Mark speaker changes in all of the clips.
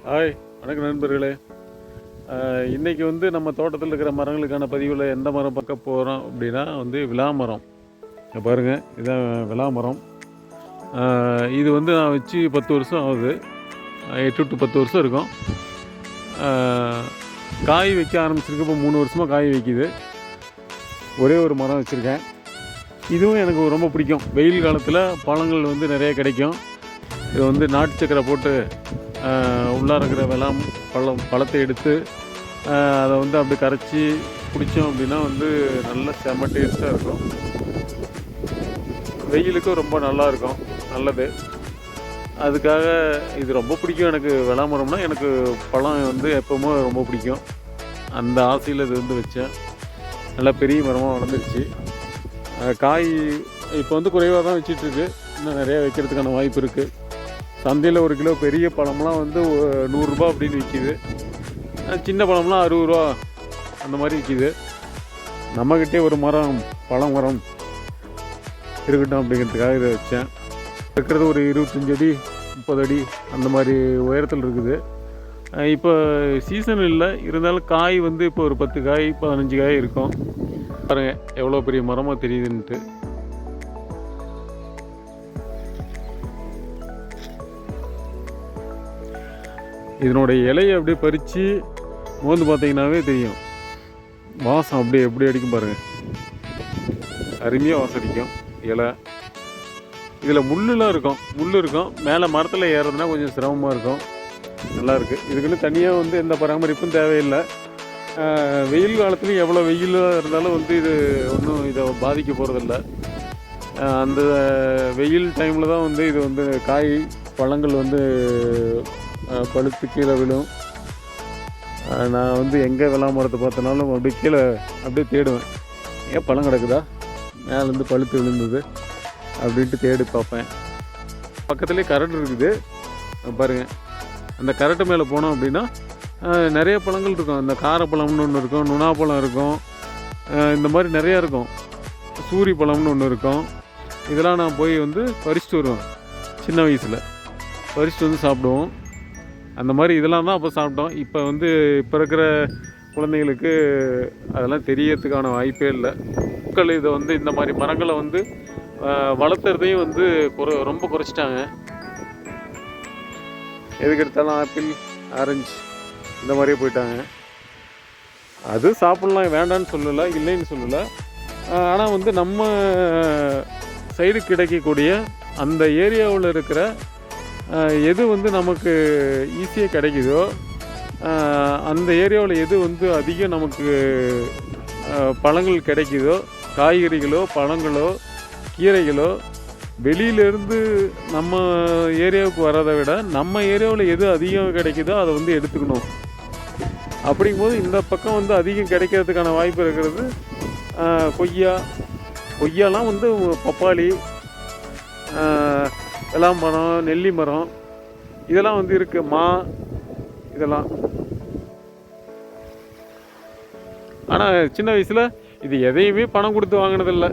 Speaker 1: Hi, வணக்கம் நண்பர்களே. இன்றைக்கி வந்து நம்ம தோட்டத்தில் இருக்கிற மரங்களுக்கான பதிவில் எந்த மரம் பார்க்க போகிறோம் அப்படின்னா விலாமரம். பாருங்கள், இதுதான் விலாமரம். இது வந்து நான் வச்சு 10 வருஷம் ஆகுது. 8 to 10 வருஷம் இருக்கும். காய் வைக்க ஆரம்பிச்சிருக்கு. இப்போ 3 வருஷமாக காய் வைக்கிது. ஒரே ஒரு மரம் வச்சுருக்கேன். இதுவும் எனக்கு ரொம்ப பிடிக்கும். வெயில் காலத்தில் பழங்கள் வந்து நிறைய கிடைக்கும். இது வந்து நாட்டு சக்கரை போட்டு உள்ளார இருக்கிற பழத்தை எடுத்து அதை வந்து அப்படி கரைச்சி குடித்தோம் அப்படின்னா வந்து நல்ல செம்ம டேஸ்ட்டாக இருக்கும். வெயிலுக்கும் ரொம்ப நல்லாயிருக்கும், நல்லது. அதுக்காக இது ரொம்ப பிடிக்கும் எனக்கு. விளாமரம்னா எனக்கு பழம் வந்து எப்போவுமே ரொம்ப பிடிக்கும். அந்த ஆசையில் இது வந்து வச்சேன். நல்லா பெரிய மரமாக வளர்ந்துருச்சு. காய் இப்போ வந்து குறைவாக தான் வச்சிட்ருக்கு. இன்னும் நிறையா வைக்கிறதுக்கான வாய்ப்பு இருக்குது. சந்தையில் 1 கிலோ பெரிய பழம்லாம் வந்து 100 ரூபா அப்படின்னு விற்கிது. சின்ன பழம்லாம் 60 ரூபா அந்த மாதிரி விற்கிது. நம்மக்கிட்டே ஒரு பழம் மரம் இருக்கட்டும் அப்படிங்கிறதுக்காக இதை வச்சேன். இருக்கிறது ஒரு 25 அடி 30 அடி அந்த மாதிரி உயரத்தில் இருக்குது. இப்போ சீசன் இல்லை, இருந்தாலும் காய் வந்து இப்போ ஒரு 10 காய் 15 காய் இருக்கும். பாருங்கள் எவ்வளோ பெரிய மரமாக தெரியுதுன்ட்டு. இதனுடைய இலையை அப்படியே பறித்து மோந்து பார்த்தீங்கன்னாவே தெரியும். வாசம் அப்படியே எப்படி அடிக்கும் பாருங்கள். அருமையாக வாசம் அடிக்கும் இலை. இதில் முள்ளுலாம் இருக்கும். முள் இருக்கும். மேலே மரத்தில் ஏறுறதுனா கொஞ்சம் சிரமமாக இருக்கும். நல்லாயிருக்கு. இதுக்குன்னு தனியாக வந்து எந்த பராமரிப்பும் தேவையில்லை. வெயில் காலத்துலையும் எவ்வளோ வெயிலாக இருந்தாலும் வந்து இது ஒன்றும் இதை பாதிக்க போகிறதில்ல. அந்த வெயில் டைமில் தான் வந்து இது வந்து காய் பழங்கள் வந்து பழுத்து கீழே விழும். நான் வந்து எங்கே விளாமரத்தை பார்த்தனாலும் அப்படியே கீழே அப்படியே தேடுவேன். ஏன் பழம் கிடக்குதா, மேலேருந்து பழுத்து விழுந்தது அப்படின்ட்டு தேடி பார்ப்பேன். பக்கத்துலேயே கரடு இருக்குது பாருங்கள். அந்த கரட்டு மேலே போனோம் அப்படின்னா நிறைய பழங்கள் இருக்கும். அந்த காரப்பழம்னு ஒன்று இருக்கும், நுணாப்பழம் இருக்கும், இந்த மாதிரி நிறையா இருக்கும். சூரி பழம்னு ஒன்று இருக்கும். இதெல்லாம் நான் போய் வந்து பறிச்சுட்டு வருவேன். சின்ன வயசில் பறிச்சுட்டு வந்து சாப்பிடுவோம். அந்த மாதிரி இதெல்லாம் தான் அப்போ சாப்பிட்டோம். இப்போ வந்து இப்போ இருக்கிற குழந்தைங்களுக்கு அதெல்லாம் தெரியறதுக்கான வாய்ப்பே இல்லை. மக்கள் இதை வந்து இந்த மாதிரி மரங்களை வந்து வளர்த்துறதையும் வந்து ரொம்ப குறைச்சிட்டாங்க. எதுக்கு எடுத்தாலும் ஆப்பிள், ஆரஞ்சு இந்த மாதிரியே போயிட்டாங்க. அது சாப்பிட்லாம், வேண்டான்னு சொல்லலை, இல்லைன்னு சொல்லலை. ஆனால் வந்து நம்ம சைடு கிடைக்கக்கூடிய அந்த ஏரியாவில் இருக்கிற எது வந்து நமக்கு ஈஸியாக கிடைக்குதோ, அந்த ஏரியாவில் எது வந்து அதிகம் நமக்கு பழங்கள் கிடைக்குதோ, காய்கறிகளோ பழங்களோ கீரைகளோ வெளியிலேருந்து நம்ம ஏரியாவுக்கு வர்றதை விட நம்ம ஏரியாவில் எது அதிகம் கிடைக்குதோ அதை வந்து எடுத்துக்கணும். அப்படிங்கும்போது இந்த பக்கம் வந்து அதிகம் கிடைக்கிறதுக்கான வாய்ப்பு இருக்கிறது கொய்யாலாம் வந்து பப்பாளி, விளாமரம், நெல்லி மரம் இதெல்லாம் வந்து இருக்குது. இதெல்லாம். ஆனால் சின்ன வயசில் இது எதையுமே பணம் கொடுத்து வாங்கினதில்லை.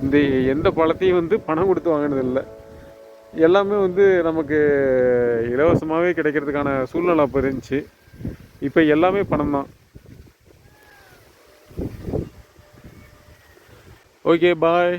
Speaker 1: இந்த எந்த பழத்தையும் வந்து பணம் கொடுத்து வாங்கினதில்லை. எல்லாமே வந்து நமக்கு இலவசமாகவே கிடைக்கிறதுக்கான சூழ்நிலை அப்போ இருந்துச்சு. இப்போ எல்லாமே பணம் தான். ஓகே, பாய்.